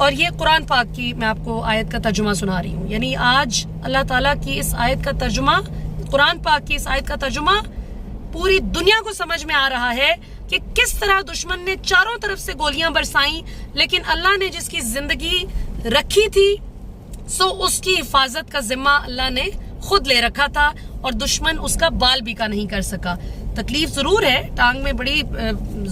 اور یہ قرآن پاک کی میں آپ کو آیت کا ترجمہ سنا رہی ہوں. یعنی آج اللہ تعالیٰ کی اس آیت کا ترجمہ، قرآن پاک کی اس آیت کا ترجمہ پوری دنیا کو سمجھ میں آ رہا ہے کہ کس طرح دشمن نے چاروں طرف سے گولیاں برسائیں، لیکن اللہ نے جس کی زندگی رکھی تھی سو اس کی حفاظت کا ذمہ اللہ نے خود لے رکھا تھا اور دشمن اس کا بال بھی کا نہیں کر سکا. تکلیف ضرور ہے، ٹانگ میں بڑی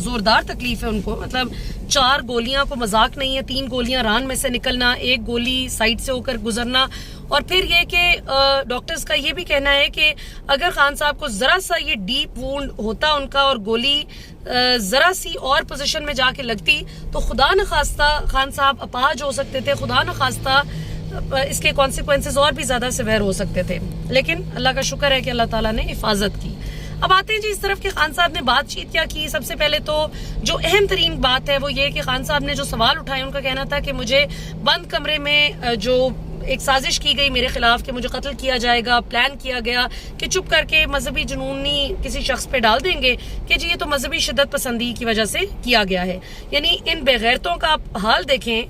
زوردار تکلیف ہے ان کو، مطلب 4 گولیاں کو مذاق نہیں ہے، 3 گولیاں ران میں سے نکلنا، 1 گولی سائڈ سے ہو کر گزرنا، اور پھر یہ کہ ڈاکٹرز کا یہ بھی کہنا ہے کہ اگر خان صاحب کو ذرا سا یہ ڈیپ وونڈ ہوتا ان کا اور گولی ذرا سی اور پوزیشن میں جا کے لگتی تو خدا نخواستہ خان صاحب اپاہج ہو سکتے تھے، خدا نخواستہ اس کے کانسیکوینسز اور بھی زیادہ سیویئر ہو سکتے تھے. لیکن اللہ کا شکر ہے کہ اللہ تعالیٰ نے حفاظت کی. اب آتے ہیں جی اس طرف کہ خان صاحب نے بات چیت کیا کی. سب سے پہلے تو جو اہم ترین بات ہے وہ یہ کہ خان صاحب نے جو سوال اٹھائے ان کا کہنا تھا کہ مجھے بند کمرے میں جو ایک سازش کی گئی میرے خلاف کہ مجھے قتل کیا جائے گا، پلان کیا گیا کہ چپ کر کے مذہبی جنونی کسی شخص پہ ڈال دیں گے کہ جی یہ تو مذہبی شدت پسندی کی وجہ سے کیا گیا ہے. یعنی ان بے غیرتوں کا آپ حال دیکھیں،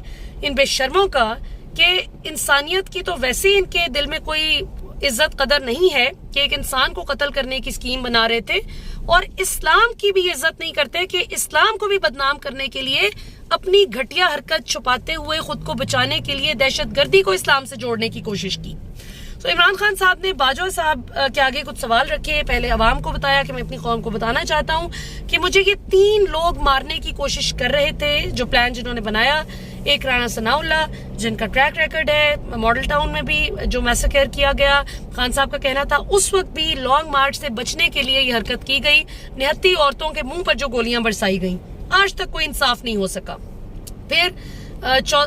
ان بے شرموں کا، کہ انسانیت کی تو ویسے ان کے دل میں کوئی عزت قدر نہیں ہے کہ ایک انسان کو قتل کرنے کی اسکیم بنا رہے تھے، اور اسلام کی بھی عزت نہیں کرتے کہ اسلام کو بھی بدنام کرنے کے لیے اپنی گھٹیا حرکت چھپاتے ہوئے خود کو بچانے کے لیے دہشت گردی کو اسلام سے جوڑنے کی کوشش کی. تو عمران خان صاحب نے باجوہ صاحب کے آگے کچھ سوال رکھے. پہلے عوام کو بتایا کہ میں اپنی قوم کو بتانا چاہتا ہوں کہ مجھے یہ 3 لوگ مارنے کی کوشش کر رہے تھے، جو پلان جنہوں نے بنایا. ایک رانا ثناء اللہ جن کا ٹریک ریکارڈ ہے، ماڈل ٹاؤن میں بھی جو میسیکر کیا گیا، خان صاحب کا کہنا تھا اس وقت بھی لانگ مارچ سے بچنے کے لیے یہ حرکت کی گئی. نہتی عورتوں کے منہ پر جو گولیاں برسائی گئیں، آج تک کوئی انصاف نہیں ہو سکا.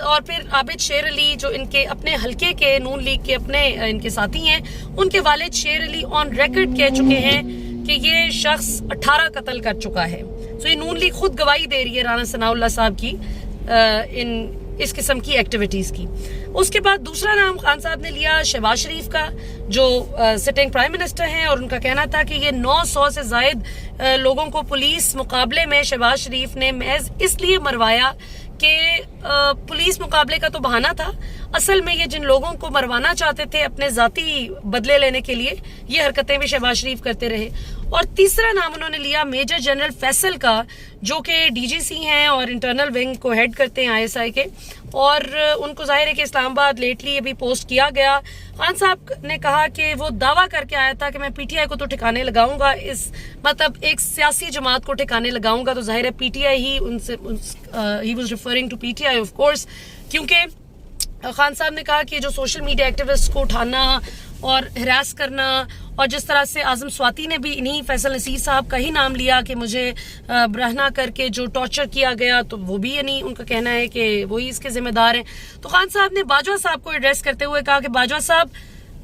اور پھر عابد شیر علی جو ان کے اپنے حلقے کے نون لیگ کے اپنے ان کے ساتھی ہیں، ان کے والد شیر علی آن ریکارڈ کہہ چکے ہیں کہ یہ شخص 18 قتل کر چکا ہے. تو یہ نون لیگ خود گواہی دے رہی ہے رانا ثناء اللہ صاحب کی اس قسم کی ایکٹیویٹیز کی. اس کے بعد دوسرا نام خان صاحب نے لیا شہباز شریف کا، جو سٹنگ پرائم منسٹر ہیں، اور ان کا کہنا تھا کہ یہ 900 سے زائد لوگوں کو پولیس مقابلے میں شہباز شریف نے محض اس لیے مروایا کہ پولیس مقابلے کا تو بہانہ تھا، اصل میں یہ جن لوگوں کو مروانا چاہتے تھے اپنے ذاتی بدلے لینے کے لیے، یہ حرکتیں بھی شہباز شریف کرتے رہے. اور تیسرا نام انہوں نے لیا میجر جنرل فیصل کا، جو کہ ڈی جی سی ہیں اور انٹرنل ونگ کو ہیڈ کرتے ہیں ISI کے، اور ان کو ظاہر ہے کہ اسلام آباد لیٹلی ابھی پوسٹ کیا گیا. خان صاحب نے کہا کہ وہ دعویٰ کر کے آیا تھا کہ میں PTI کو تو ٹھکانے لگاؤں گا، مطلب ایک سیاسی جماعت کو ٹھکانے لگاؤں گا. تو ظاہر ہے PTI ہی ان سے he was referring to PTI of course، کیونکہ خان صاحب نے کہا کہ جو سوشل میڈیا ایکٹیوسٹ کو اٹھانا اور ہراس کرنا، اور جس طرح سے اعظم سواتی نے بھی انہی فیصل نصیر صاحب کا ہی نام لیا کہ مجھے برہنہ کر کے جو ٹارچر کیا گیا، تو وہ بھی یعنی ان کا کہنا ہے کہ وہی اس کے ذمہ دار ہیں. تو خان صاحب نے باجوہ صاحب کو ایڈریس کرتے ہوئے کہا کہ باجوہ صاحب،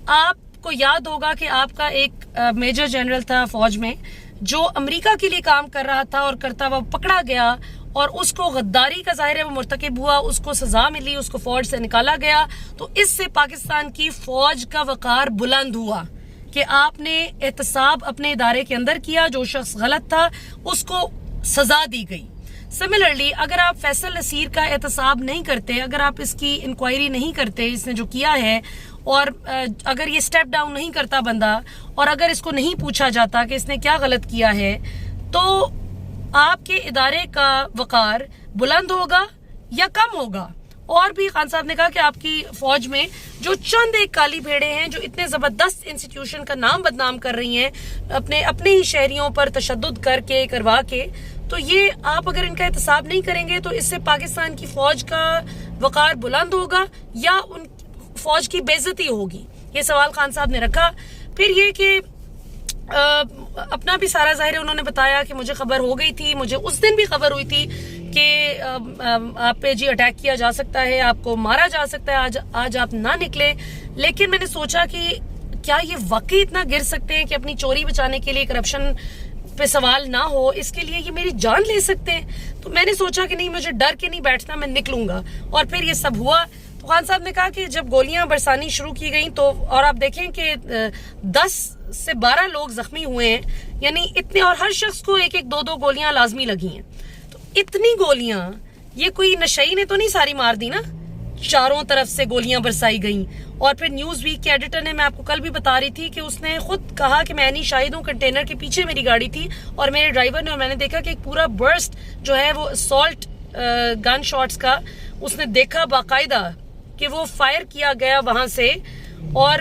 آپ کو یاد ہوگا کہ آپ کا ایک میجر جنرل تھا فوج میں جو امریکہ کے لیے کام کر رہا تھا اور کرتا ہوا پکڑا گیا، اور اس کو غداری کا ظاہر ہے وہ مرتکب ہوا، اس کو سزا ملی، اس کو فوج سے نکالا گیا. تو اس سے پاکستان کی فوج کا وقار بلند ہوا کہ آپ نے احتساب اپنے ادارے کے اندر کیا، جو شخص غلط تھا اس کو سزا دی گئی. سملرلی اگر آپ فیصل نصیر کا احتساب نہیں کرتے، اگر آپ اس کی انکوائری نہیں کرتے اس نے جو کیا ہے، اور اگر یہ سٹیپ ڈاؤن نہیں کرتا بندہ، اور اگر اس کو نہیں پوچھا جاتا کہ اس نے کیا غلط کیا ہے، تو آپ کے ادارے کا وقار بلند ہوگا یا کم ہوگا. اور بھی خان صاحب نے کہا کہ آپ کی فوج میں جو چند ایک کالی بھیڑیں ہیں جو اتنے زبردست انسٹیٹیوشن کا نام بدنام کر رہی ہیں اپنے ہی شہریوں پر تشدد کر کے کروا کے، تو یہ آپ اگر ان کا احتساب نہیں کریں گے تو اس سے پاکستان کی فوج کا وقار بلند ہوگا یا ان فوج کی بے عزتی ہوگی. یہ سوال خان صاحب نے رکھا. پھر یہ کہ اپنا بھی سارا ظاہر ہے انہوں نے بتایا کہ مجھے خبر ہو گئی تھی، مجھے اس دن بھی خبر ہوئی تھی کہ آپ پہ جی اٹیک کیا جا سکتا ہے، آپ کو مارا جا سکتا ہے، آج آپ نہ نکلیں. لیکن میں نے سوچا کہ کیا یہ واقعی اتنا گر سکتے ہیں کہ اپنی چوری بچانے کے لیے کرپشن پہ سوال نہ ہو، اس کے لیے یہ میری جان لے سکتے ہیں. تو میں نے سوچا کہ نہیں، مجھے ڈر کے نہیں بیٹھنا، میں نکلوں گا. اور پھر یہ سب ہوا. تو خان صاحب نے کہا کہ جب گولیاں برسانی شروع کی گئیں تو، اور آپ دیکھیں کہ 10 سے 12 لوگ زخمی ہوئے ہیں، یعنی اتنے، اور ہر شخص کو 1-2 گولیاں لازمی لگی ہیں. تو اتنی گولیاں یہ کوئی نشئی نے تو نہیں ساری مار دی نا. چاروں طرف سے گولیاں برسائی گئیں. اور پھر نیوز ویک کے ایڈیٹر نے, میں آپ کو کل بھی بتا رہی تھی کہ اس نے خود کہا کہ میں نہیں شاہد ہوں, کنٹینر کے پیچھے میری گاڑی تھی اور میرے ڈرائیور نے, اور میں نے دیکھا کہ ایک پورا برسٹ جو ہے وہ اسالٹ گن شاٹس کا اس نے دیکھا باقاعدہ کہ وہ فائر کیا گیا وہاں سے. اور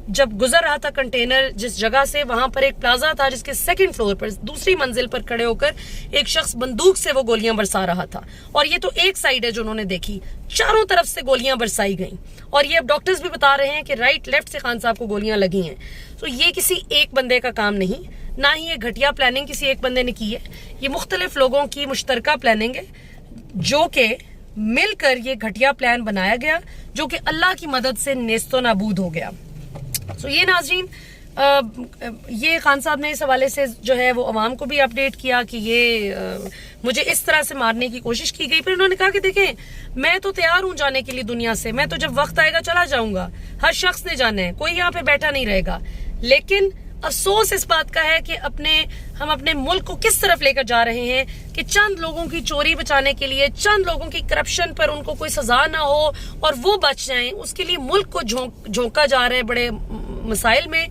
جب گزر رہا تھا کنٹینر جس جگہ سے, وہاں پر ایک پلازا تھا جس کے سیکنڈ فلور پر دوسری منزل پر کھڑے ہو کر ایک شخص بندوق سے وہ گولیاں برسا رہا تھا. اور یہ تو ایک سائیڈ ہے جو انہوں نے دیکھی, چاروں طرف سے گولیاں برسائی گئیں. اور یہ اب ڈاکٹرز بھی بتا رہے ہیں کہ رائٹ لیفٹ سے خان صاحب کو گولیاں لگی ہیں. تو یہ کسی ایک بندے کا کام نہیں, نہ ہی یہ گھٹیا پلاننگ کسی ایک بندے نے کی ہے. یہ مختلف لوگوں کی مشترکہ پلاننگ ہے جو کہ مل کر یہ گھٹیا پلان بنایا گیا, جو کہ اللہ کی مدد سے نیست و نابود ہو گیا. سو یہ ناظرین, یہ خان صاحب نے اس حوالے سے جو ہے وہ عوام کو بھی اپڈیٹ کیا کہ یہ مجھے اس طرح سے مارنے کی کوشش کی گئی. پھر انہوں نے کہا کہ دیکھیں, میں تو تیار ہوں جانے کے لیے دنیا سے, میں تو جب وقت آئے گا چلا جاؤں گا, ہر شخص نے جانا ہے, کوئی یہاں پہ بیٹھا نہیں رہے گا. لیکن افسوس اس بات کا ہے کہ ہم اپنے ملک کو کس طرف لے کر جا رہے ہیں کہ چند لوگوں کی چوری بچانے کے لیے, چند لوگوں کی کرپشن پر ان کو کوئی سزا نہ ہو اور وہ بچ جائیں, اس کے لیے ملک کو جھونکا جا رہا ہے بڑے مسائل میں.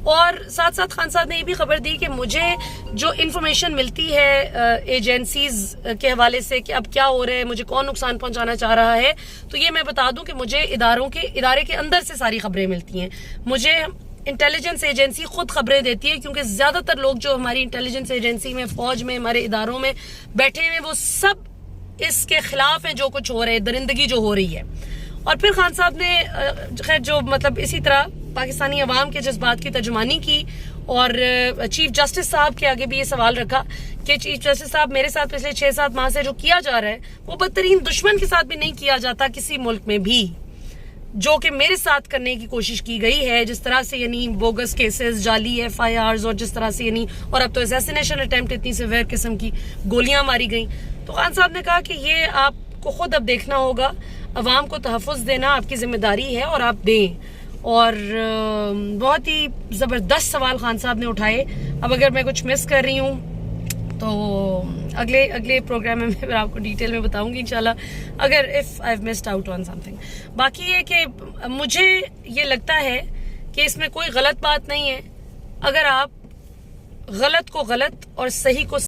اور ساتھ ساتھ خان صاحب نے یہ بھی خبر دی کہ مجھے جو انفارمیشن ملتی ہے ایجنسیز کے حوالے سے کہ اب کیا ہو رہا ہے, مجھے کون نقصان پہنچانا چاہ رہا ہے, تو یہ میں بتا دوں کہ مجھے ادارے کے اندر سے ساری خبریں ملتی ہیں. مجھے انٹیلیجنس ایجنسی خود خبریں دیتی ہے, کیونکہ زیادہ تر لوگ جو ہماری انٹیلیجنس ایجنسی میں, فوج میں, ہمارے اداروں میں بیٹھے ہوئے, وہ سب اس کے خلاف ہیں جو کچھ ہو رہا ہے, درندگی جو ہو رہی ہے. اور پھر خان صاحب نے خیر جو مطلب اسی طرح پاکستانی عوام کے جذبات کی ترجمانی کی اور چیف جسٹس صاحب کے آگے بھی یہ سوال رکھا کہ چیف جسٹس صاحب, میرے ساتھ پچھلے 6-7 ماہ سے جو کیا جا رہا ہے وہ بدترین دشمن کے ساتھ بھی نہیں کیا جاتا کسی ملک میں بھی, جو کہ میرے ساتھ کرنے کی کوشش کی گئی ہے. جس طرح سے یعنی بوگس کیسز, جعلی FIRs, اور جس طرح سے یعنی اور اب تو اسیسینیشن اٹیمپٹ, اتنی سیویر قسم کی گولیاں ماری گئیں. تو خان صاحب نے کہا کہ یہ آپ کو خود اب دیکھنا ہوگا, عوام کو تحفظ دینا آپ کی ذمہ داری ہے اور آپ دیں. اور بہت ہی زبردست سوال خان صاحب نے اٹھائے. اب اگر میں کچھ مس کر رہی ہوں تو اگلے پروگرام میں میں آپ کو ڈیٹیل میں بتاؤں گی انشاءاللہ, اگر if I've missed out on something. باقی یہ کہ مجھے یہ لگتا ہے کہ اس میں کوئی غلط بات نہیں ہے اگر آپ غلط کو غلط اور صحیح کو